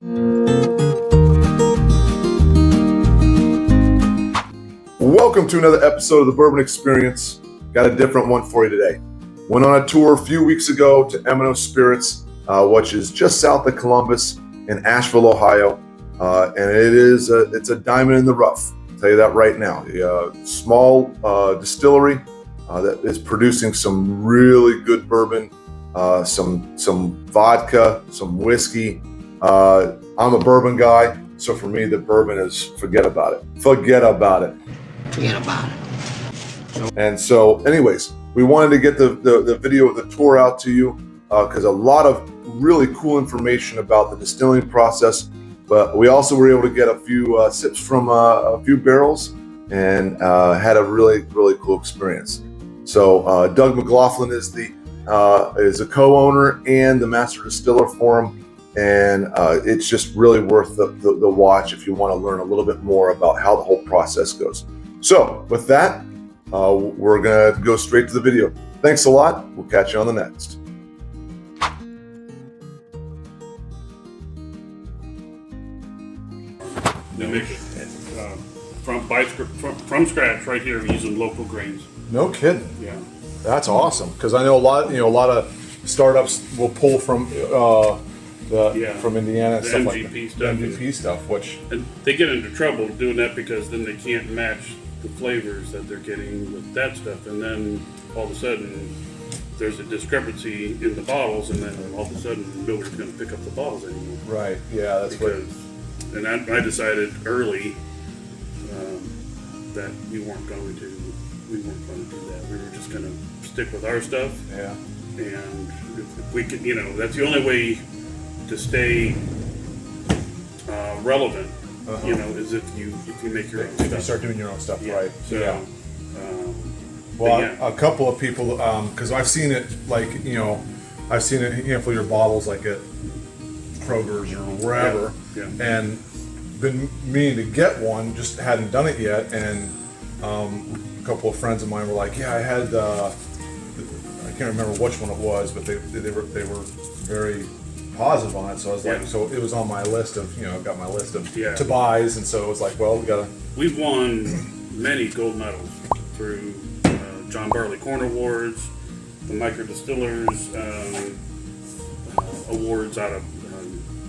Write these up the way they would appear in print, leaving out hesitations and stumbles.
Welcome to another episode of the Bourbon Experience. Got a different one for you today. Went on a tour a few weeks ago to Ospirits, which is just south of Columbus in Asheville, Ohio. And it's a diamond in the rough. I'll tell you that right now. A small distillery that is producing some really good bourbon, some vodka, some whiskey. I'm a bourbon guy, so for me, the bourbon is forget about it. Forget about it. And so, anyways, we wanted to get the video of the tour out to you because a lot of really cool information about the distilling process. But we also were able to get a few sips from a few barrels and had a really, really cool experience. So Doug McLaughlin is a co-owner and the master distiller for them. And it's just really worth the watch if you want to learn a little bit more about how the whole process goes. So with that, we're going to go straight to the video. Thanks a lot. We'll catch you on the next. They make it from scratch right here using local grains. No kidding. Yeah, That's awesome. Because I know a lot of startups will pull from from Indiana and the stuff MGP like that. stuff. The MGP stuff, which and they get into trouble doing that because then they can't match the flavors that they're getting with that stuff, and then all of a sudden there's a discrepancy in the bottles, and then all of a sudden nobody's going to pick up the bottles anymore. right, yeah, that's what. And I decided early that we weren't going to do that. We were just going to stick with our stuff. Yeah. And if we could, that's the only way to stay relevant. Is if you make your own If you stuff. start doing your own stuff, Yeah. right? So, yeah. Well, A couple of people, because I've seen it, I've seen a handful of your bottles, like at Kroger's or wherever, Yeah. and been meaning to get one, just hadn't done it yet. And a couple of friends of mine were like, "Yeah, I had." I can't remember which one it was, but they were very positive on it. So I was like, Yeah. so it was on my list of, I've got my list of Yeah. to buys, and so it was like, well, we gotta. We've won many gold medals through John Barley Corn Awards, the Micro Distillers Awards out of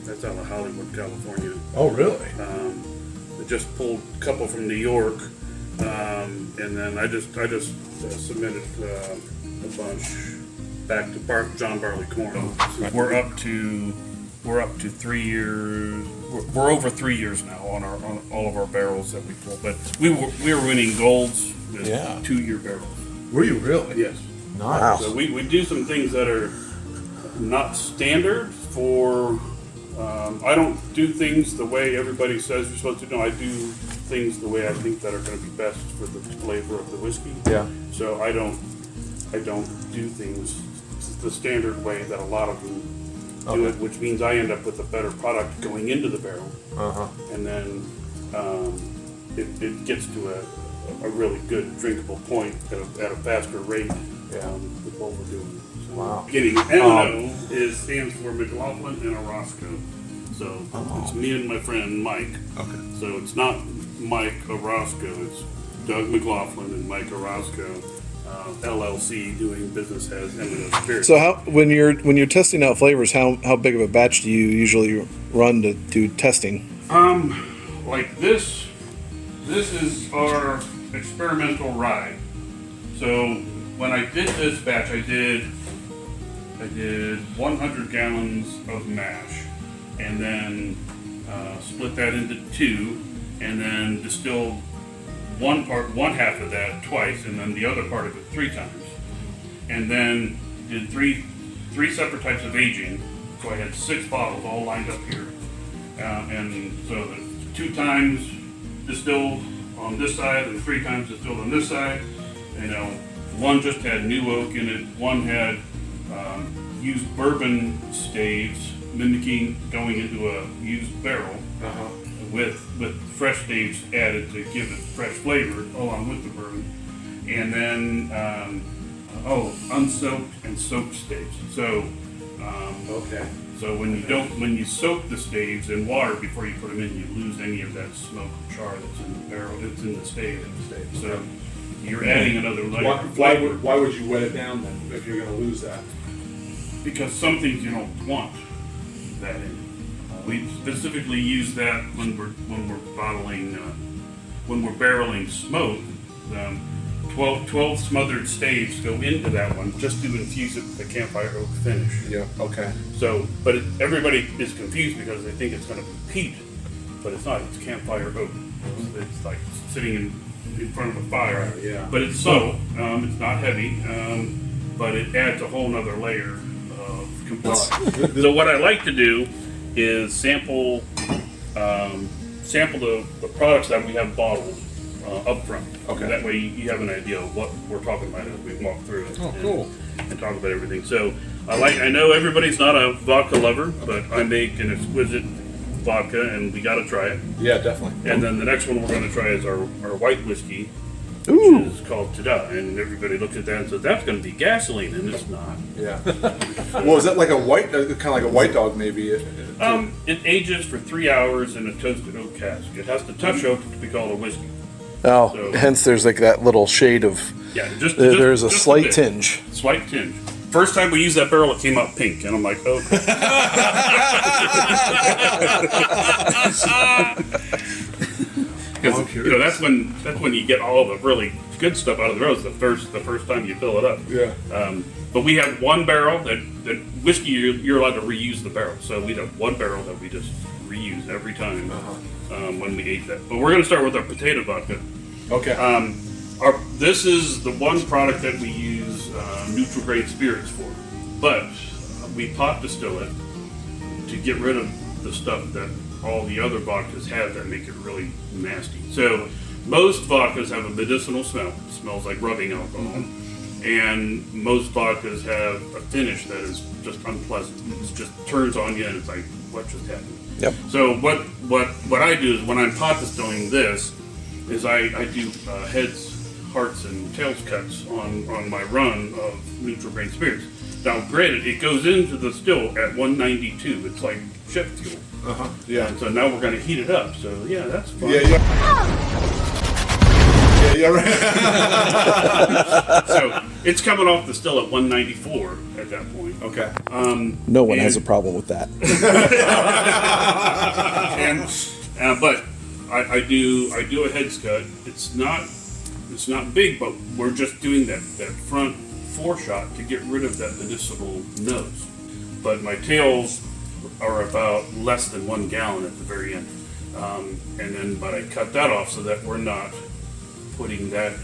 that's out of Hollywood, California. Oh, really? I just pulled a couple from New York, and then I just submitted a bunch back to John Barley Corn. So we're up to 3 years. We're over 3 years now on all of our barrels that we pull. But we were winning golds with 2-year barrels. Were you really? Yes. Nice. So we do some things that are not standard for. I don't do things the way everybody says you're supposed to do. I do things the way I think that are going to be best for the flavor of the whiskey. Yeah. So I don't do things the standard way that a lot of them do it, which means I end up with a better product going into the barrel. And then it gets to a really good drinkable point at a faster rate with what we're doing. So Wow. Getting M&O stands for McLaughlin and Orozco. So it's me and my friend Mike. Okay. So it's not Mike Orozco, it's Doug McLaughlin and Mike Orozco, LLC, doing business as M&O Spirits. So when you're testing out flavors, how big of a batch do you usually run to do testing? Like this is our experimental rye. So when I did this batch, I did 100 gallons of mash, and then split that into 2, and then distilled one half of that twice, and then the other part of it 3 times, and then did three separate types of aging. So I had 6 bottles all lined up here, and so the 2 times distilled on this side and 3 times distilled on this side. One just had new oak in it. One had used bourbon staves, mimicking going into a used barrel, with fresh staves added to give it fresh flavor along with the bourbon. And then unsoaked and soaked staves. So So when you soak the staves in water before you put them in, you lose any of that smoke or char that's in the barrel. It's in the stave. So you're adding another layer of flavor. Why would you wet it down then if you're going to lose that? Because some things you don't want that in. We specifically use that when we're bottling, when we're barreling smoke. 12 smothered staves go into that one just to infuse it with the campfire oak finish. Yeah. Okay. So, but everybody is confused because they think it's going to be peat, but it's not. It's campfire oak. It's like sitting in front of a fire. Yeah. But it's subtle. It's not heavy, but it adds a whole nother layer of complexity. So what I like to do is sample the products that we have bottled up front. Okay. That way you have an idea of what we're talking about as we walk through it. Oh, cool. And talk about everything. So I know everybody's not a vodka lover, but I make an exquisite vodka and we got to try it. Yeah, definitely. And then the next one we're going to try is our white whiskey, Ooh. which is called Tada. And everybody looks at that and says, that's going to be gasoline, and it's not. Yeah. Well, is that like a white, kind of like a white dog maybe? It ages for 3 hours in a toasted oak cask. It has to touch oak to be called a whiskey. Oh, So- hence there's like that little shade of. Yeah, just There's a just slight bit. tinge. Slight tinge. First time we used that barrel, it came out pink, and I'm like, oh. Because that's when you get all the really good stuff out of the rose. The first time you fill it up. Yeah. But we have one barrel that whiskey you're allowed to reuse the barrel. So we have one barrel that we just reuse every time when we age that. But we're going to start with our potato vodka. Okay. This is the one product that we use neutral grade spirits for, but we pot distill it to get rid of the stuff that all the other vodkas have that make it really nasty. So most vodkas have a medicinal smell. It smells like rubbing alcohol. And most vodkas have a finish that is just unpleasant. It just turns on you and it's like, what just happened? Yep. So what I do is when I'm pot distilling this, is I do heads, hearts, and tails cuts on my run of neutral grain spirits. Now, granted, it goes into the still at 192. It's like ship fuel. Yeah. And so now we're going to heat it up. So yeah, that's fun. Yeah, right. So it's coming off the still at 194 at that point. Okay. No one has a problem with that. But I do a heads cut. It's not big, but we're just doing that front foreshot to get rid of that medicinal nose. But my tails are about less than 1 gallon at the very end, but I cut that off so that we're not putting that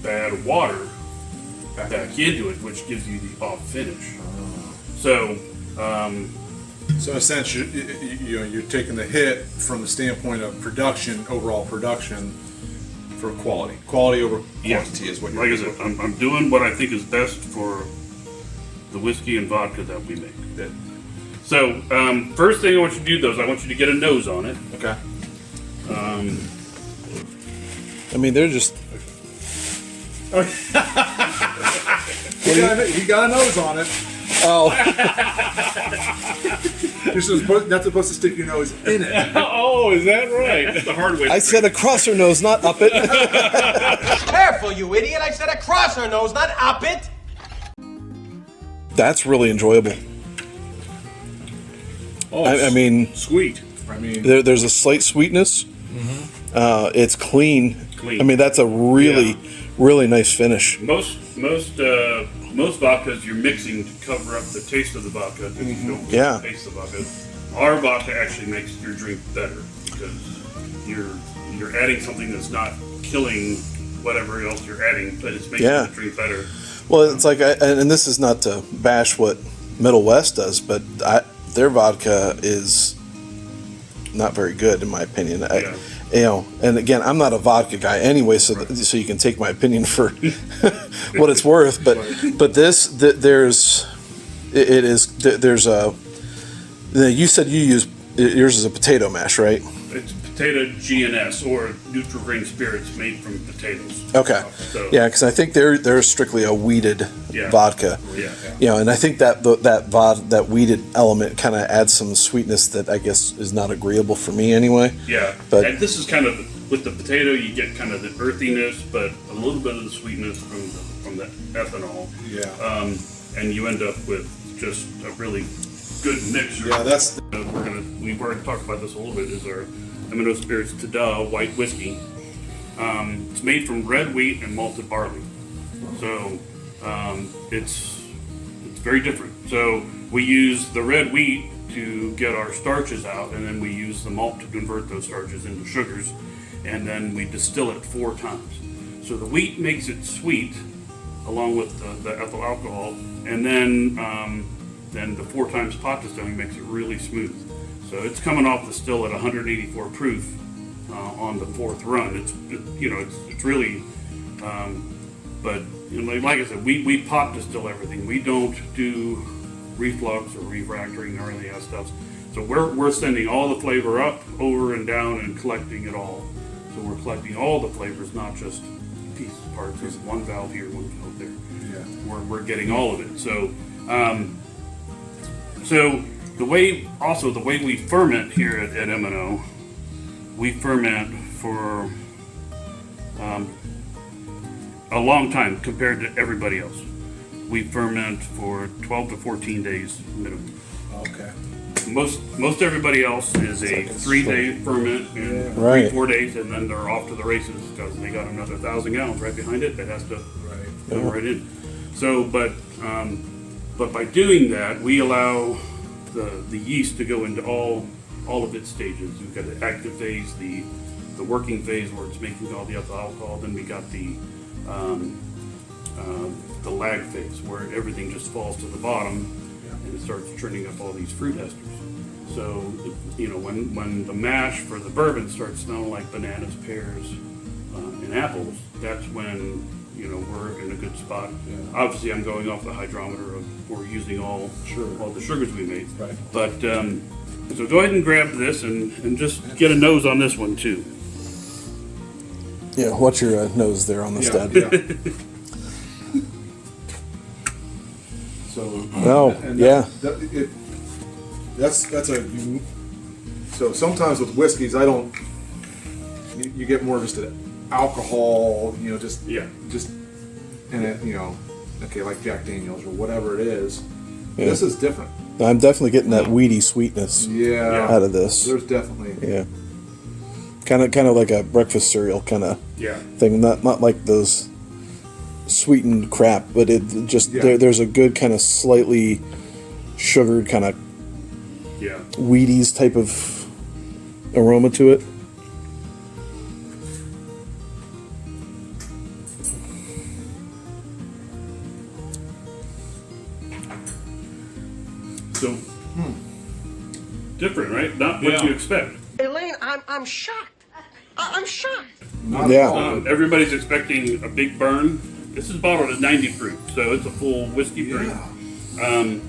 bad water back into it, which gives you the off finish. So. So in a sense, you're taking the hit from the standpoint of production, overall production, for quality. Quality over quantity is what you're like I said, I'm doing what I think is best for the whiskey and vodka that we make. Yeah. So first thing I want you to do, though, is I want you to get a nose on it. Okay. I mean, they're just. He got a nose on it. Oh. You're not supposed to stick your nose in it. Oh, is that right? That's the hard way. I said across her nose, not up it. Careful, you idiot! I said across her nose, not up it! That's really enjoyable. Oh, I mean, sweet. I mean, there's a slight sweetness. It's clean. Clean. I mean, that's a really nice finish. Most vodkas you're mixing to cover up the taste of the vodka because you don't really taste the vodka. Our vodka actually makes your drink better because you're adding something that's not killing whatever else you're adding, but it's making the drink better. Well, it's like, and this is not to bash what Middle West does, but their vodka is not very good in my opinion. And again, I'm not a vodka guy anyway, so you can take my opinion for what it's worth. But there's a. You said you use yours is a potato mash, right? It's potato GNS or Nutri-Grain spirits made from potatoes. Okay. So, Yeah, because I think they're strictly a wheated Yeah. vodka. Yeah. You know, and I think that wheated element kind of adds some sweetness that I guess is not agreeable for me anyway. Yeah. But- and this is kind of, with the potato, you get kind of the earthiness, but a little bit of the sweetness from the ethanol. Yeah. And you end up with just a really good mixture. Yeah, that's We've already talked about this a little bit, is our M&O Spirits Tada white whiskey. It's made from red wheat and malted barley. So it's very different. So we use the red wheat to get our starches out, and then we use the malt to convert those starches into sugars, and then we distill it 4 times. So the wheat makes it sweet, along with the ethyl alcohol, and then the 4 times pot distilling makes it really smooth. So it's coming off the still at 184 proof on the 4th run. It's really, but like I said, we pot distill everything. We don't do reflux or refractoring or any of that stuff. So we're sending all the flavor up, over, and down, and collecting it all. So we're collecting all the flavors, not just pieces, parts. There's one valve here, one valve there. yeah. We're getting all of it. So so the way we ferment here at M&O, we ferment for a long time compared to everybody else. We ferment for 12 to 14 days minimum. Okay. Most everybody else is a 3-day ferment and Right. 4 days, and then they're off to the races because they got another 1,000 gallons right behind it that has to go right in. So, but by doing that, we allow the yeast to go into all of its stages. We've got the active phase, the working phase where it's making all the ethyl alcohol. Then we got the lag phase where everything just falls to the bottom and it starts churning up all these fruit esters. So, when the mash for the bourbon starts smelling like bananas, pears, and apples, that's when we're in a good spot. Yeah. Obviously, I'm going off the hydrometer of we're using all the sugars we made. Right. But so go ahead and grab this and just get a nose on this one too. Yeah, what's your nose there on the stud? Yeah. So. Oh, and yeah. That's a. So sometimes with whiskeys, you get more just an alcohol, just in it, okay, like Jack Daniels or whatever it is. Yeah. This is different. I'm definitely getting that weedy sweetness Yeah. out of this. There's definitely. Yeah. Kind of like a breakfast cereal kind of thing. Not like those sweetened crap, but it just there's a good kind of slightly sugared kind of Wheaties type of aroma to it. So different, right? Not what you expect. Elaine, I'm shocked. I'm shocked. Everybody's expecting a big burn. This is bottled at 90 proof, so it's a full whiskey proof. And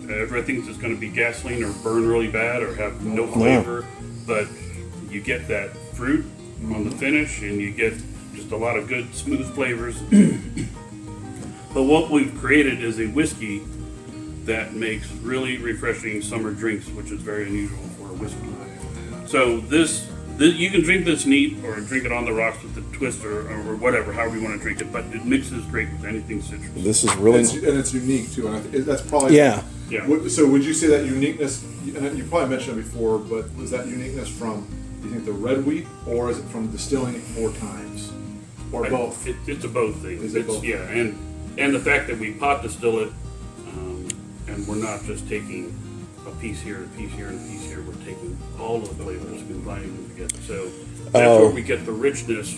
everybody thinks it's going to be gasoline or burn really bad or have no flavor, but you get that fruit on the finish, and you get just a lot of good, smooth flavors. But what we've created is a whiskey that makes really refreshing summer drinks, which is very unusual for a whiskey. So this you can drink this neat or drink it on the rocks with a twist or whatever, however you want to drink it, but it mixes great with anything citrus. This is really... And it's unique, too. And that's probably... Yeah. So would you say that uniqueness, and you probably mentioned it before, but was that uniqueness from, do you think, the red wheat, or is it from distilling it 4 times? Or both? It's a both thing. Is it both? Yeah, and the fact that we pot distill it, and we're not just taking a piece here, a piece here, and a piece here. We're taking all of the flavors and combining them together. So that's where we get the richness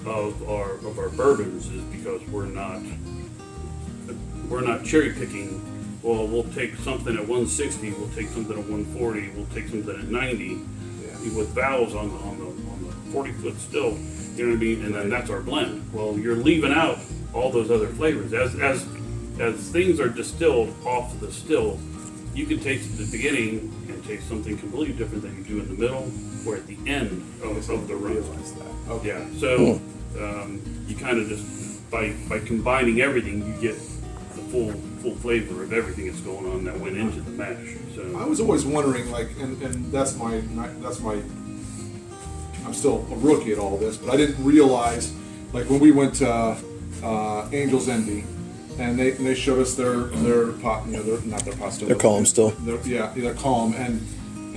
of our bourbons, is because we're not cherry picking. Well, we'll take something at 160. We'll take something at 140. We'll take something at 90 with valves on the 40-foot still. You know what I mean? And then that's our blend. Well, you're leaving out all those other flavors as things are distilled off the still. you can taste the beginning and taste something completely different than you do in the middle or at the end of the run. Okay. Yeah, so you kind of just by combining everything, you get the full flavor of everything that's going on that went into the mash. So I was always wondering, like, and that's my, I'm still a rookie at all this, but I didn't realize, like, when we went to Angel's Envy, and they showed us their pot, they're not their pot still. Their column still. Their column, and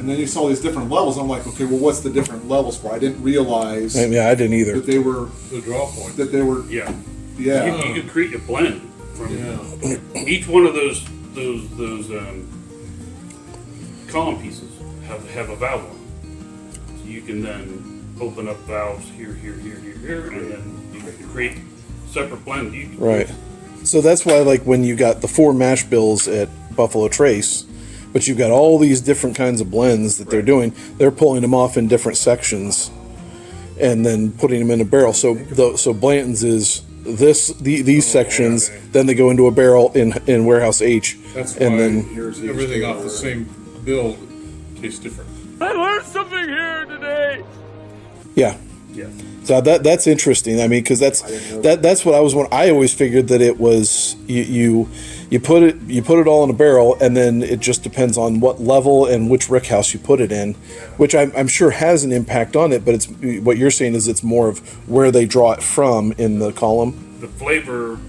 then you saw these different levels. I'm like, okay, well, what's the different levels for? I didn't realize Yeah, I didn't either. that they were The draw point. that they were. yeah, Yeah. you could create a blend from each one of those column pieces have a valve on them. So you can then open up valves here, and then you can create separate blends. Right. So that's why, like, when you got the 4 mash bills at Buffalo Trace, but you've got all these different kinds of blends that they're doing, they're pulling them off in different sections and then putting them in a barrel. So Blanton's is these sections, okay. then they go into a barrel in Warehouse H. That's and why then everything off the same build tastes different. yeah. Yeah. So that's interesting. I mean, because that's what I always figured that it was you put it all in a barrel, and then it just depends on what level and which rick house you put it in, which I'm sure has an impact on it. But it's what you're saying is it's more of where they draw it from in the column. The flavor,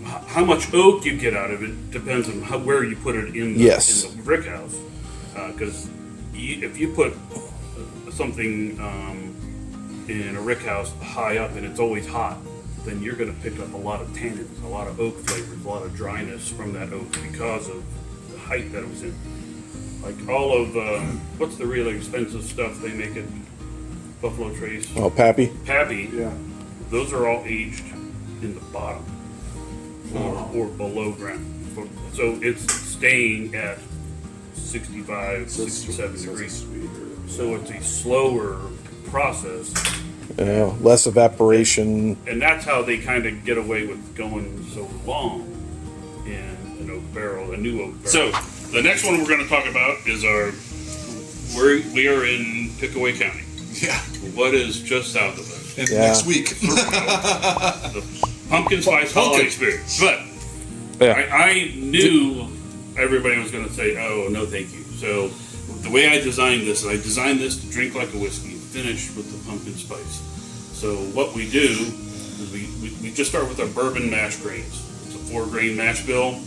how much oak you get out of it depends on where you put it in the brick house. Because if you put something in a rick house high up and it's always hot, then you're going to pick up a lot of tannins, a lot of oak flavors, a lot of dryness from that oak because of the height that it was in. Like all of what's the really expensive stuff they make at Buffalo Trace? Oh, Pappy. Pappy. Yeah. Those are all aged in the bottom or below ground. So it's staying at 65, 67 degrees. So it's a slower process. Less evaporation. And that's how they kind of get away with going so long in an oak barrel, a new oak barrel. So the next one we're going to talk about is we are in Pickaway County. Yeah. What is just south of us? And Yeah. next week. The pumpkin spice holiday experience. But Yeah. I knew everybody was going to say, "Oh, no, thank you." So the way I designed this to drink like a whiskey, finish with the pumpkin spice. So what we do is we just start with our bourbon mash grains. It's a 4-grain mash bill,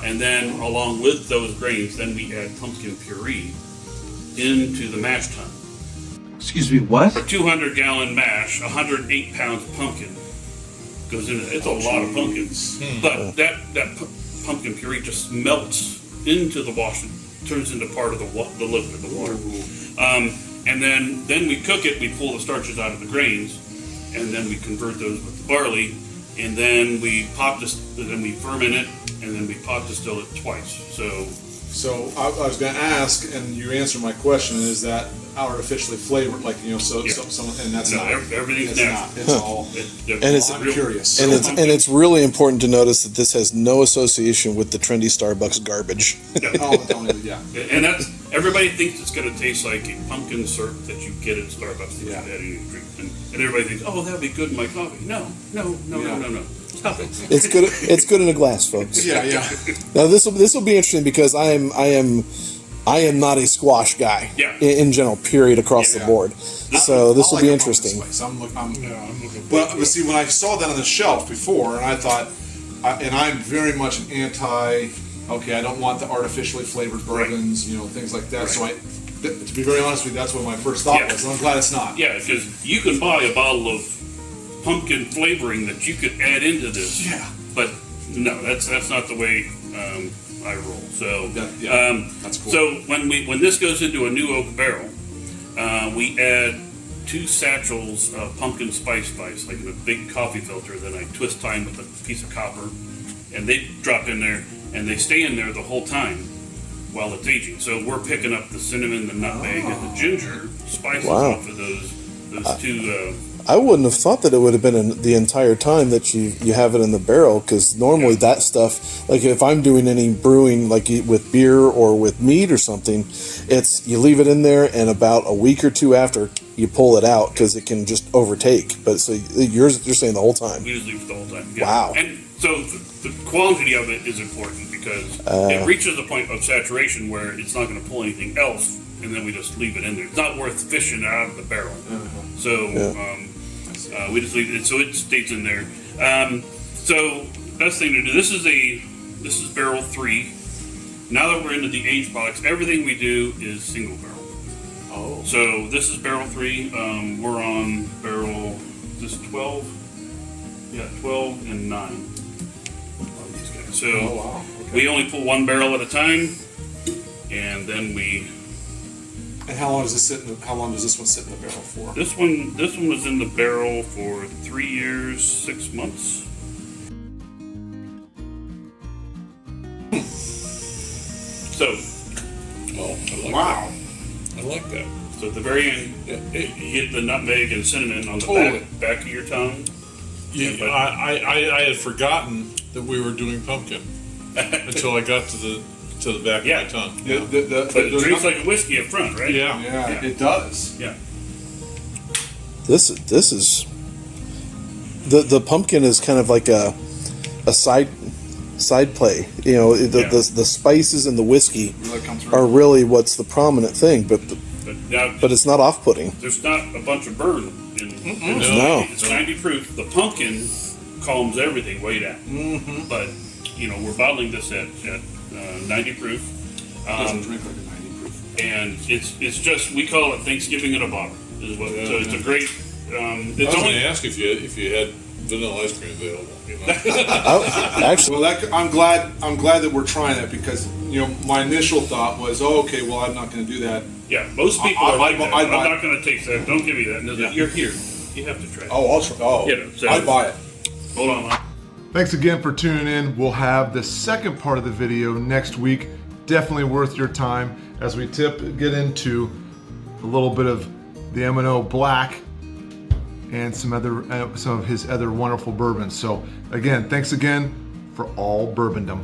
and then along with those grains, then we add pumpkin puree into the mash tun. Excuse me, what? For 200-gallon mash, 108 pounds of pumpkin goes into it. It's a lot of pumpkins, but that pumpkin puree just melts into the wash and turns into part of the liquid, the water. And then we cook it. We pull the starches out of the grains, and then we convert those with the barley, and then we ferment it, and then we pot distill it twice. So I was going to ask, and you answered my question: is that artificially flavored? Like and that's No, not. everything's It's natural. not. It's all. And it's I'm curious. And it's really important to notice that this has no association with the trendy Starbucks garbage. Yeah. And that's everybody thinks it's going to taste like a pumpkin syrup that you get at Starbucks that Yeah. you add in your drink, and everybody thinks, "Oh, that'd be good in my coffee." No. Stop it. It's good in a glass, folks. Yeah. Now this will be interesting because I am not a squash guy. Yeah. In general, period, across the board. So this I will like be the interesting. pumpkin spice. I'm looking for but see, when I saw that on the shelf before, and I thought, and I'm very much an anti. Okay, I don't want the artificially flavored bourbons, things like that. So to be very honest with you, that's what my first thought was. And I'm glad it's not. Yeah, because you can buy a bottle of pumpkin flavoring that you could add into this. Yeah. But no, that's not the way I roll. So that's cool. So when this goes into a new oak barrel, we add 2 satchels of pumpkin spice, like in a big coffee filter. Then I twist time with a piece of copper, and they drop in there, and they stay in there the whole time while it's aging. So we're picking up the cinnamon, the nutmeg, and the ginger spices off of those 2. I wouldn't have thought that it would have been the entire time that you have it in the barrel, because normally that stuff, like if I'm doing any brewing, like with beer or with meat or something, it's you leave it in there and about a week or two after you pull it out because it can just overtake. But so you're saying the whole time. We just leave it the whole time. Yeah. Wow. And so the quantity of it is important because it reaches a point of saturation where it's not going to pull anything else, and then we just leave it in there. It's not worth fishing out of the barrel. So we just leave it, so it stays in there. So best thing to do. This is barrel 3. Now that we're into the aged products, everything we do is single barrel. Oh. So this is barrel 3. We're on barrel, this 12. Yeah, 12 and 9 on these guys. So wow. Okay. we only pull one barrel at a time, and then we. And how long does this one sit in the barrel for? This one was in the barrel for 3 years, 6 months. So, Oh, I like Wow. that. I like that. so at the very end, you get the nutmeg and cinnamon on the Totally. back of your tongue. Yeah, but- I had forgotten that we were doing pumpkin until I got to the back Yeah. of my tongue. The, Yeah. the, the, But it the- drinks like a whiskey up front, right? Yeah. yeah, it does. Yeah. This is the pumpkin is kind of like a side play. You know, the spices and the whiskey Really come through. are really what's the prominent thing, but But now, but it's not off-putting. there's not a bunch of burn in it's No. 90, it's 90 proof. The pumpkin calms everything way down. But we're bottling this at 90 proof. Doesn't drink like a 90 proof. And it's just, we call it Thanksgiving in a bottle. Is what, so it's a great. It's I was going only to ask if you had vanilla ice cream available. You know? Actually, Well, I'm glad that we're trying that because my initial thought was, oh, okay, well, I'm not going to do that. yeah. Most people I- are like I- that. I- I'm not going to taste that. Don't give me that. No, Yeah. You're here. You have to try. it. Oh, I'll try. Oh, So- I buy it. Hold on. Thanks again for tuning in. We'll have the second part of the video next week. Definitely worth your time as we get into a little bit of the M&O Black and some of his other wonderful bourbons. So again, thanks again for all bourbondom.